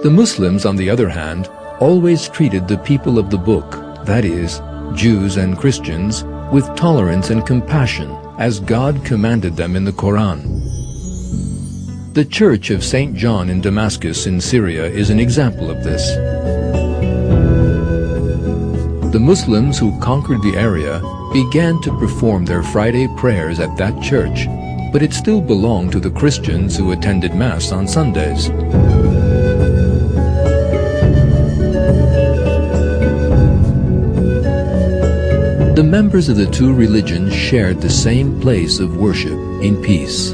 The Muslims, on the other hand, always treated the people of the book, that is, Jews and Christians, with tolerance and compassion, as God commanded them in the Quran. The Church of St. John in Damascus in Syria is an example of this. The Muslims who conquered the area began to perform their Friday prayers at that church, but it still belonged to the Christians who attended Mass on Sundays. The members of the two religions shared the same place of worship in peace.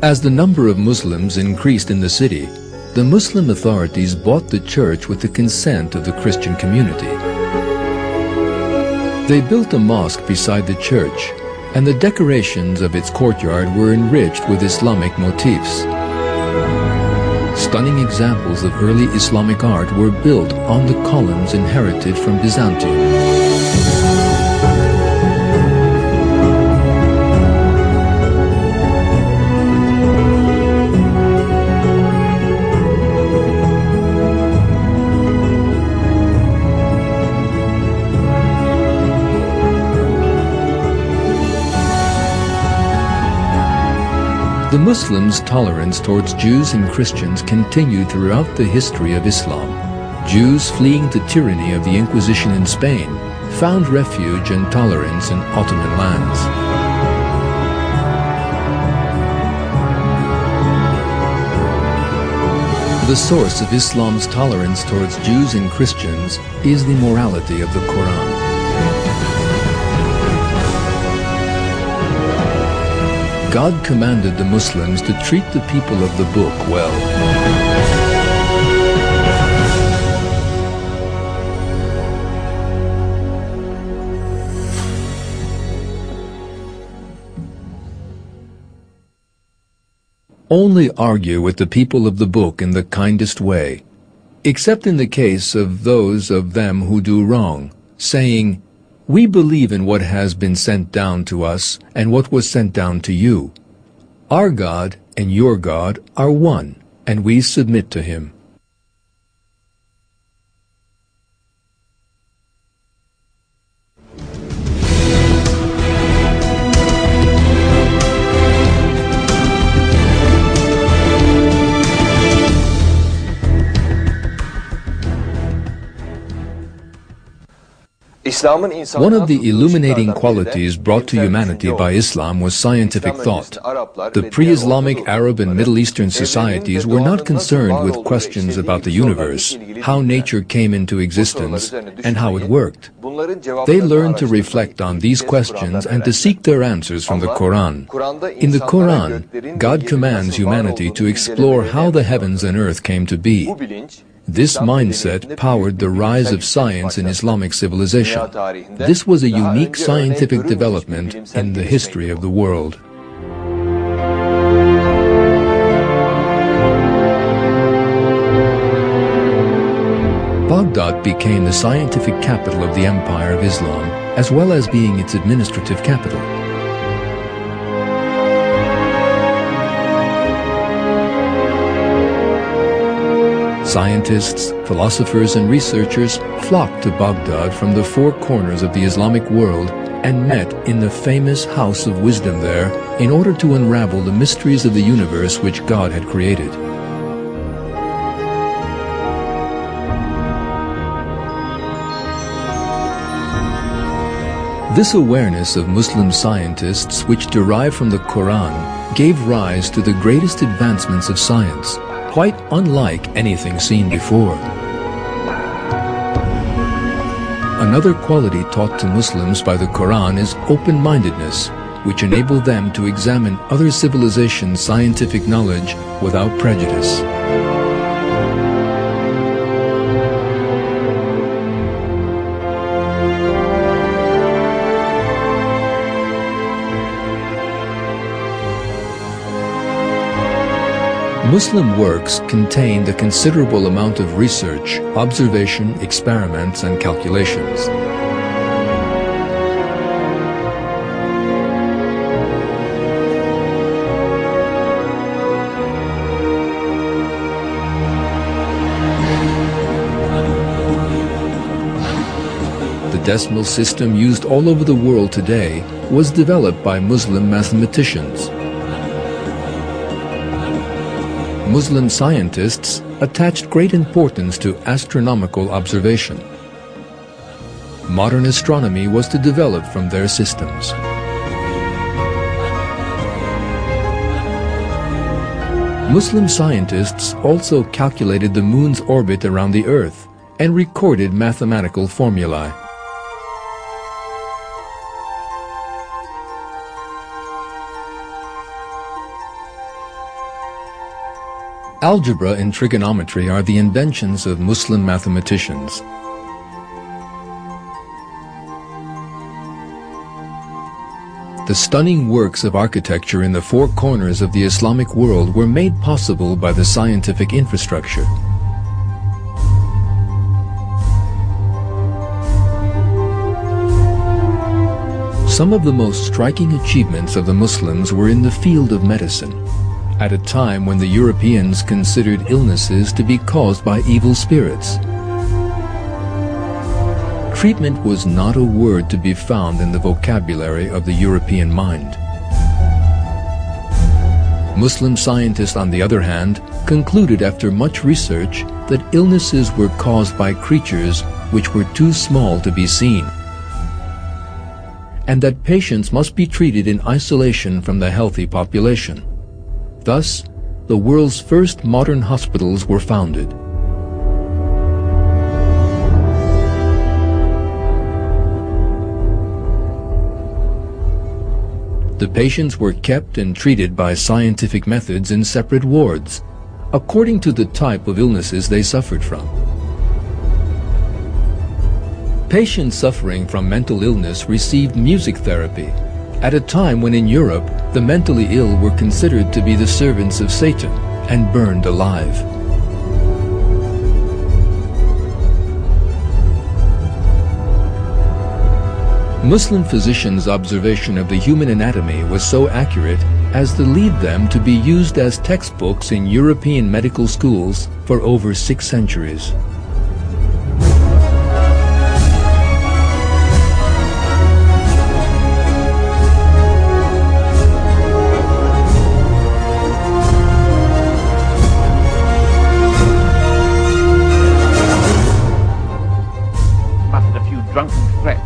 As the number of Muslims increased in the city, the Muslim authorities bought the church with the consent of the Christian community. They built a mosque beside the church, and the decorations of its courtyard were enriched with Islamic motifs. Stunning examples of early Islamic art were built on the columns inherited from Byzantium. The Muslims' tolerance towards Jews and Christians continued throughout the history of Islam. Jews fleeing the tyranny of the Inquisition in Spain found refuge and tolerance in Ottoman lands. The source of Islam's tolerance towards Jews and Christians is the morality of the Quran. God commanded the Muslims to treat the people of the book well. Only argue with the people of the book in the kindest way, except in the case of those of them who do wrong, saying, "We believe in what has been sent down to us and what was sent down to you. Our God and your God are one, and we submit to Him." One of the illuminating qualities brought to humanity by Islam was scientific thought. The pre-Islamic Arab and Middle Eastern societies were not concerned with questions about the universe, how nature came into existence, and how it worked. They learned to reflect on these questions and to seek their answers from the Quran. In the Quran, God commands humanity to explore how the heavens and earth came to be. This mindset powered the rise of science in Islamic civilization. This was a unique scientific development in the history of the world. Baghdad became the scientific capital of the Empire of Islam, as well as being its administrative capital. Scientists, philosophers, and researchers flocked to Baghdad from the four corners of the Islamic world and met in the famous House of Wisdom there in order to unravel the mysteries of the universe which God had created. This awareness of Muslim scientists, which derive from the Quran, gave rise to the greatest advancements of science, quite unlike anything seen before. Another quality taught to Muslims by the Quran is open-mindedness, which enabled them to examine other civilizations' scientific knowledge without prejudice. Muslim works contained a considerable amount of research, observation, experiments, and calculations. decimal system used all over the world today was developed by Muslim mathematicians. Muslim scientists attached great importance to astronomical observation. Modern astronomy was to develop from their systems. Muslim scientists also calculated the moon's orbit around the Earth and recorded mathematical formulae. Algebra and trigonometry are the inventions of Muslim mathematicians. The stunning works of architecture in the four corners of the Islamic world were made possible by the scientific infrastructure. Some of the most striking achievements of the Muslims were in the field of medicine, at a time when the Europeans considered illnesses to be caused by evil spirits. Treatment was not a word to be found in the vocabulary of the European mind. Muslim scientists, on the other hand, concluded after much research that illnesses were caused by creatures which were too small to be seen, and that patients must be treated in isolation from the healthy population. Thus, the world's first modern hospitals were founded. The patients were kept and treated by scientific methods in separate wards, according to the type of illnesses they suffered from. Patients suffering from mental illness received music therapy, at a time when in Europe the mentally ill were considered to be the servants of Satan and burned alive. Muslim physicians' observation of the human anatomy was so accurate as to lead them to be used as textbooks in European medical schools for over 6 centuries.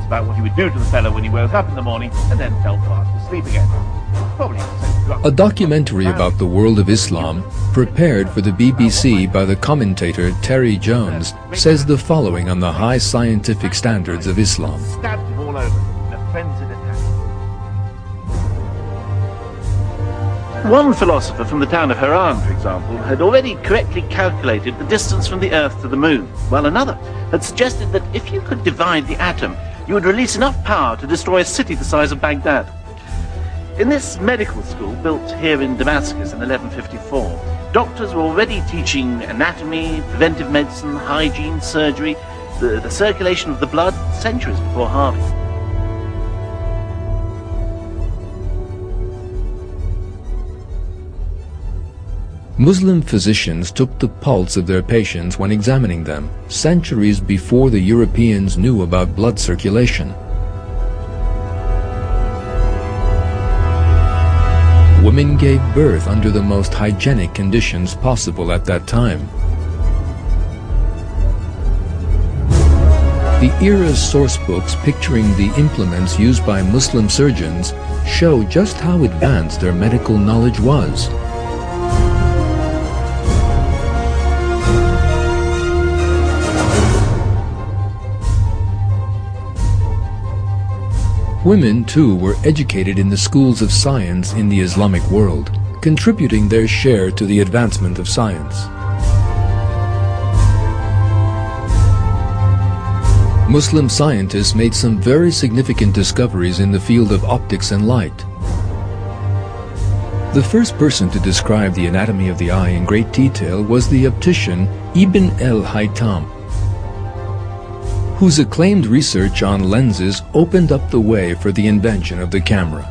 About what he would do to the fellow when he woke up in the morning and then fell fast asleep again. A documentary about the world of Islam, prepared for the BBC by the commentator Terry Jones, says the following on the high scientific standards of Islam. Stabbed him all over in a frenzied attack. One philosopher from the town of Haran, for example, had already correctly calculated the distance from the Earth to the Moon, while another had suggested that if you could divide the atom, you would release enough power to destroy a city the size of Baghdad. In this medical school, built here in Damascus in 1154, doctors were already teaching anatomy, preventive medicine, hygiene, surgery, the circulation of the blood, centuries before Harvey. Muslim physicians took the pulse of their patients when examining them, centuries before the Europeans knew about blood circulation. Women gave birth under the most hygienic conditions possible at that time. The era's sourcebooks picturing the implements used by Muslim surgeons show just how advanced their medical knowledge was. Women, too, were educated in the schools of science in the Islamic world, contributing their share to the advancement of science. Muslim scientists made some very significant discoveries in the field of optics and light. The first person to describe the anatomy of the eye in great detail was the optician Ibn al-Haytham, whose acclaimed research on lenses opened up the way for the invention of the camera.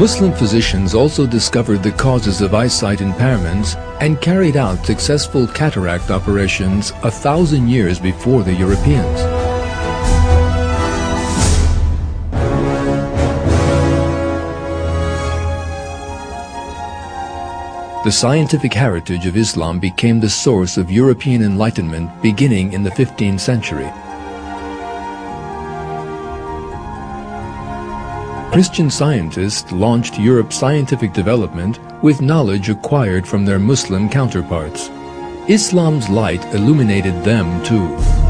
Muslim physicians also discovered the causes of eyesight impairments and carried out successful cataract operations 1,000 years before the Europeans. The scientific heritage of Islam became the source of European enlightenment beginning in the 15th century. Christian scientists launched Europe's scientific development with knowledge acquired from their Muslim counterparts. Islam's light illuminated them too.